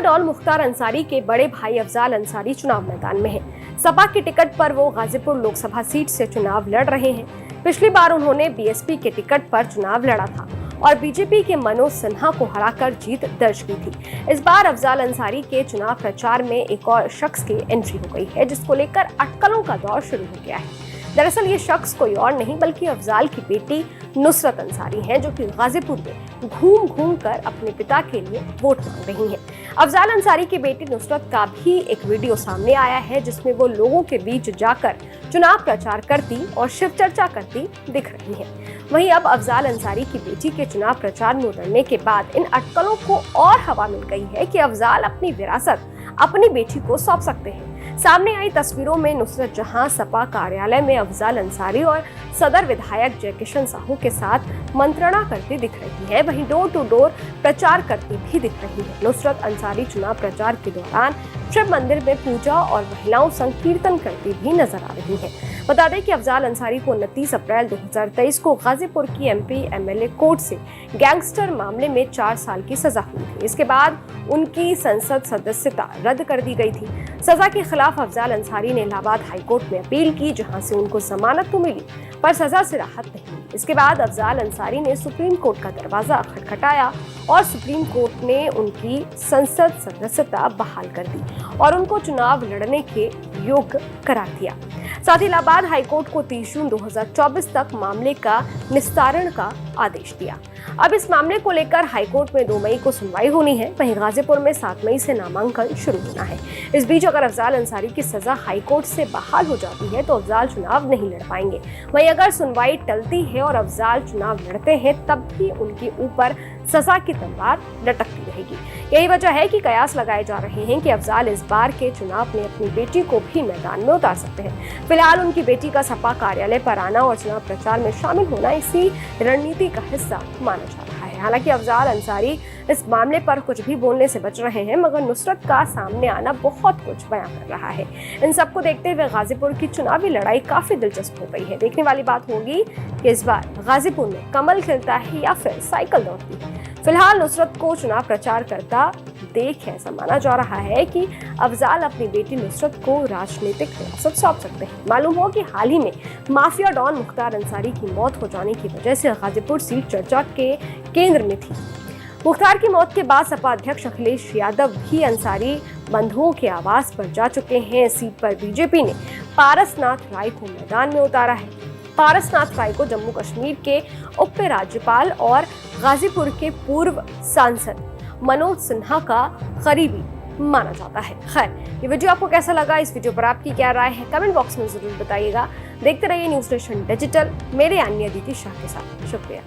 Don Mukhtar Ansari के बड़े भाई अफजाल अंसारी चुनाव मैदान में हैं। सपा की टिकट पर वो गाजीपुर लोकसभा सीट से चुनाव लड़ रहे हैं। पिछली बार उन्होंने बीएसपी के टिकट पर चुनाव लड़ा था और बीजेपी के मनोज सिन्हा को हराकर जीत दर्ज की थी। इस बार अफजाल अंसारी के चुनाव प्रचार में एक और शख्स की एंट्री हो गई है, जिसको लेकर अटकलों का दौर शुरू हो गया है। दरअसल ये शख्स कोई और नहीं बल्कि अफजाल की बेटी नुसरत अंसारी हैं, जो कि गाजीपुर में घूम घूम कर अपने पिता के लिए वोट मांग रही हैं। अफजाल अंसारी की बेटी नुसरत का भी एक वीडियो सामने आया है, जिसमें वो लोगों के बीच जाकर चुनाव प्रचार करती और शिव चर्चा करती दिख रही हैं। वहीं अब अफजाल अंसारी की बेटी के चुनाव प्रचार में उतरने के बाद इन अटकलों को और हवा मिल गई है कि अफजाल अपनी विरासत अपनी बेटी को सौंप सकते हैं। सामने आई तस्वीरों में नुसरत जहां सपा कार्यालय में अफजाल अंसारी और सदर विधायक जयकिशन साहू के साथ मंत्रणा करती दिख रही है, वहीं डोर टू डोर प्रचार करती भी दिख रही है। नुसरत अंसारी चुनाव प्रचार के दौरान शिव मंदिर में पूजा और महिलाओं संग कीर्तन करती भी नजर आ रही है। बता दें कि अफजाल अंसारी को 29 अप्रैल 2023 को गाजीपुर की एमपी एमएलए कोर्ट से गैंगस्टर मामले में 4 साल की सजा हुई थी। इसके बाद उनकी संसद सदस्यता रद्द कर दी गई थी। सजा के खिलाफ अफजाल अंसारी ने इलाहाबाद हाईकोर्ट में अपील की, जहां से उनको जमानत तो मिली पर सजा से राहत नहीं। इसके बाद अफजाल अंसारी ने सुप्रीम कोर्ट का दरवाजा खटखटाया और सुप्रीम कोर्ट ने उनकी संसद सदस्यता बहाल कर दी और उनको चुनाव लड़ने के योग्य करार दिया। साथ ही इलाहाबाद हाईकोर्ट को 30 जून 2024 तक मामले का निस्तारण का आदेश दिया। अब इस मामले को लेकर हाईकोर्ट में 2 मई को सुनवाई होनी है, वहीं गाजीपुर में 7 मई से नामांकन शुरू होना है। इस बीच अगर अफजाल अंसारी की सजा हाईकोर्ट से बहाल हो जाती है तो अफजाल चुनाव नहीं लड़ पाएंगे। वहीं अगर सुनवाई टलती है और अफजाल चुनाव लड़ते हैं, तब भी उनके ऊपर सजा की तलवार लटकती रहेगी। यही वजह है कि कयास लगाए जा रहे हैं कि अफजाल इस बार के चुनाव में अपनी बेटी को भी मैदान में उतार सकते हैं। फिलहाल उनकी बेटी का सपा कार्यालय पर आना और चुनाव प्रचार में शामिल होना इसी रणनीति का हिस्सा माना जा रहा है। हालांकि अफजाल अंसारी इस मामले पर कुछ भी बोलने से बच रहे हैं, मगर नुसरत का सामने आना बहुत कुछ बयां कर रहा है। इन सबको देखते हुए गाजीपुर की चुनावी लड़ाई काफी दिलचस्प हो गई है। देखने वाली बात होगी कि इस बार गाजीपुर में कमल खिलता है या फिर साइकिल दौड़ती है। फिलहाल नुसरत को चुनाव प्रचार करता देख ऐसा माना जा रहा है कि अफजाल अपनी बेटी नुसरत को राजनीतिक हिरासत सौंप सकते हैं। मालूम हो कि हाल ही में माफिया डॉन मुख्तार अंसारी की मौत हो जाने की वजह से गाजीपुर सीट चर्चा के केंद्र में थी। मुख्तार की मौत के बाद सपा अध्यक्ष अखिलेश यादव भी अंसारी बंधुओं के आवास पर जा चुके हैं। सीट पर बीजेपी ने पारसनाथ राय को मैदान में उतारा है। पारसनाथ राय को जम्मू कश्मीर के उप राज्यपाल और गाजीपुर के पूर्व सांसद मनोज सिन्हा का करीबी माना जाता है। खैर, ये वीडियो आपको कैसा लगा? इस वीडियो पर आपकी क्या राय है? कमेंट बॉक्स में जरूर बताइएगा। देखते रहिए न्यूज़ नेशन डिजिटल, मेरे अन्य अदिति शाह के साथ। शुक्रिया।